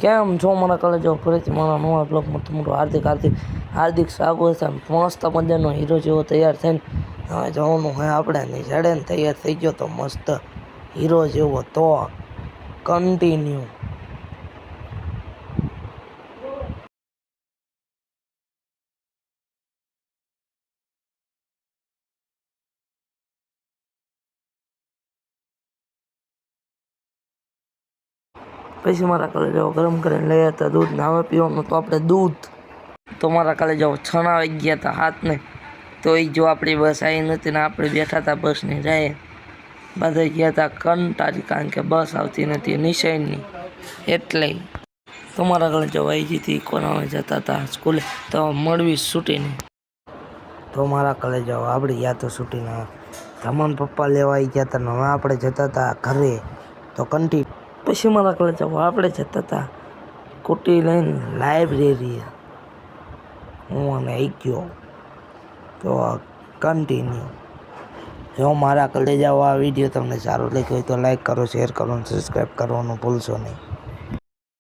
કેમ છો મારા કોલેજો ફરીથી મારા નવા બ્લોગમાં તમારું હાર્દિક સ્વાગત છે। મસ્ત મજાનો હીરો જેવો તૈયાર થઈને હવે જવાનું હોય આપણે નિશાળે ને તૈયાર થઈ ગયો તો મસ્ત હીરો જેવો તો કન્ટિન્યુ। પછી મારા કોલેજો ગરમ કરીને લઈ હતા દૂધ ને હવે પીવાનું તો આપણે દૂધ। તો મારા કોલેજો છણા આવી ગયા હતા હાથને તો એ જો આપણી બસ આવી નથી ને આપણે બેઠા હતા બસની જાય બધા ગયા હતા કંટાળી કારણ કે બસ આવતી નથી નિશાળની એટલે તો મારા કોલેજો આવી ગઈ હતી કોનામાં જતા હતા સ્કૂલે તો મળવી છૂટીને તો મારા કોલેજો આપણે ગયા તો છૂટીને તમારા પપ્પા લેવા આવી ગયા હતા ને હવે આપણે જતા હતા ઘરે તો પછી મારા કોલેજો આપણે જતા હતા સ્કૂટી લઈને લાઇબ્રેરી હું અને આવી ગયો તો કન્ટિન્યુ। જો મારા કોલેજ આ વિડીયો તમને સારો લાગ્યો હોય તો લાઈક કરો, શેર કરો અને સબસ્ક્રાઈબ કરવાનું ભૂલશો નહીં।